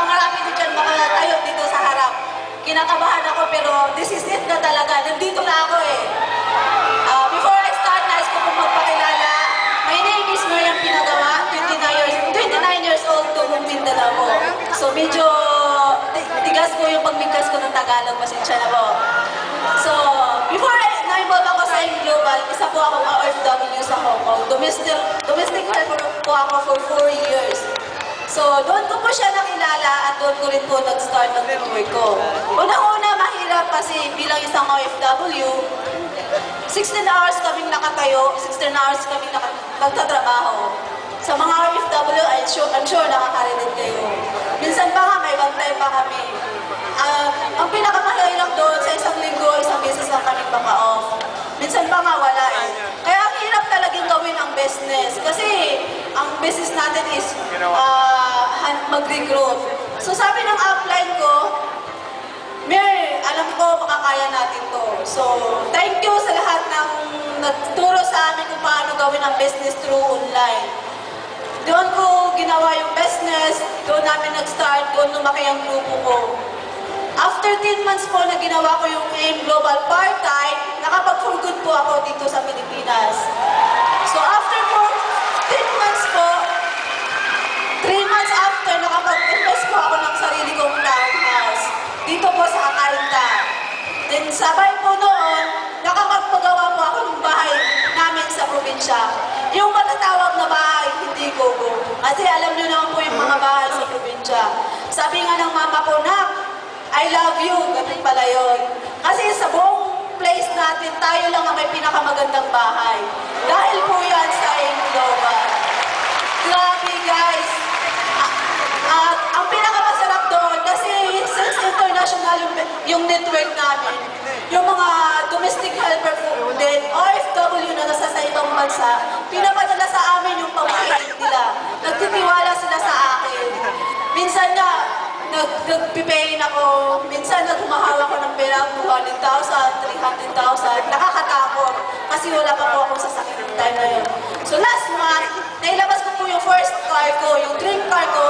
marami din dyan makatayo dito sa harap. Kinakabahan ako pero this is it na talaga. Nandito na ako eh. Before I start, nais ko pong magpakilala. My name is Mariam Pinagawa, 29 years old, Tugong Mindanao. So medyo tigas ko yung pagmigkas ko ng Tagalog, pasensya na po. So, before na-involve ako sa AIM Global, isa po akong OFW sa Hong Kong. Domestic helper po ako for 4 years. So, doon ko po siya nakilala at doon ko rin po nag-start ng network ko. Unang-una, mahirap kasi bilang isang OFW, 16 hours kaming nakatayo, 16 hours kaming nagtatrabaho. Sa mga OFW, I'm sure nakakarinig kayo. Minsan pa nga, may bantay pa kami. Ang pinakamahirap doon, sa isang linggo, isang beses lang kami maka-off. Minsan pa nga, wala eh. Kaya ang hirap talagang gawin ang business. Kasi ang business natin is mag-recruit. So sabi ng upline ko, Mer, alam ko makakaya natin to. So, thank you sa lahat ng nagturo sa amin kung paano gawin ang business through online. Doon ko ginawa yung business, doon namin nag-start, doon lumaki ang grupo ko. After 10 months po na ginawa ko yung AIM Global part-time, nakapag-for good po ako dito sa Pilipinas. So after 10 months po, 3 months after, nakapag-invest po ako ng sarili kong townhouse. Dito po sa Akainta. Then sabay po noon, nakapagpagawa po ako ng bahay namin sa probinsya. Yung matatawag na bahay, hindi gogo. Kasi alam niyo naman po yung mga bahay sa probinsya. Sabi nga ng mama ko, Nak, I love you. Ganun pala yun. Kasi sa buong place natin, tayo lang ang may pinakamagandang bahay. Dahil po yan sa AIM Global. Grabe guys. At ang pinakamasarap doon, kasi since international yung network namin, yung mga domestic helper po din, OFW na nasa sa ibang bansa, pinapadala sa amin yung pamilya nila. Nagtitiwala sila sa akin. Minsan na, nagpipayin ako, minsan naghumahawa ko ng pera, 200,000, 300,000, nakakatakot kasi wala pa po akong sasakit ng time na yun. So last month, nailabas ko po yung first car ko, yung dream car ko,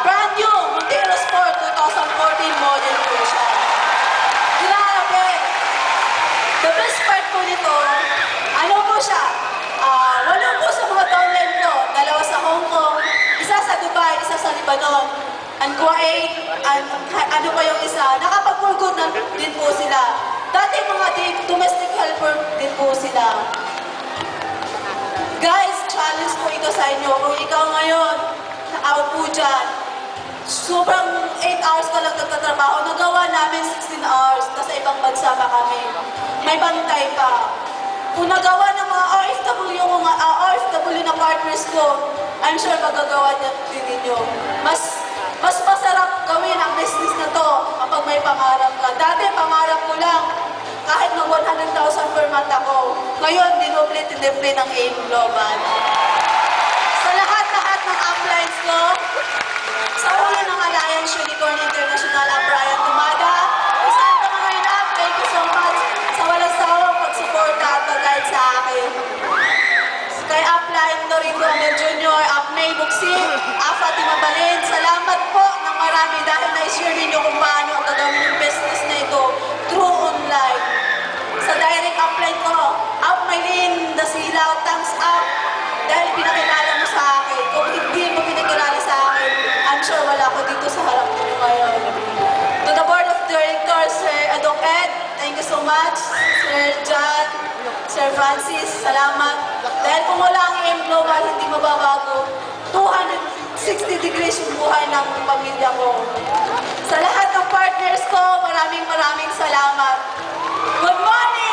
brand new, Montero Sport 2014 model po siya. Grabe! The best part po nito, ano po siya, wala po sa mga downline ko, 2 sa Hong Kong, isa sa Dubai, isa sa Lebanon. And Kuwait, ano pa yung isa, nakapag-for good na din po sila. Dati mga domestic helper din po sila. Guys, challenge po ito sa inyo. Kung ikaw ngayon, out po dyan, sobrang 8 hours ka lang nagtatrabaho, nagawa namin 16 hours, nasa ibang bansa pa kami. May bantay pa. Kung nagawa ng mga OFW na partners ko, I'm sure magagawa din ninyo. Mas masarap gawin ang business na to kapag may pangarap ka. Dati pangarap ko lang, kahit mag 100,000 per month ako. Ngayon, dinoble ng AIM Global. Sa lahat-lahat ng uplines ko, sa ulo ng Alliance Unicorn International, ang Brian Tumada, isang pangayon up, thank you so much sa walang sawang pagsuporta at pag-guide sa akin. Kay upline Norito Amel Jr., May Buksin, Fatima Balin, salamat po ng marami dahil na-share ninyo kung paano ang gagawin yung business na ito through online. Sa direct upline ko, Maylin Dasilaw, thumbs up dahil pinakilala mo sa akin. Kung hindi mo pinakilala sa akin, I'm sure wala ko dito sa harap ko ngayon. To the board of directors, Sir Adok Ed, thank you so much. Sir John, Sir Francis, salamat. Dahil kung wala ang AIM Global, hindi mababago. 260 degrees yung buhay ng pamilya ko. Sa lahat ng partners ko, maraming salamat. Good morning!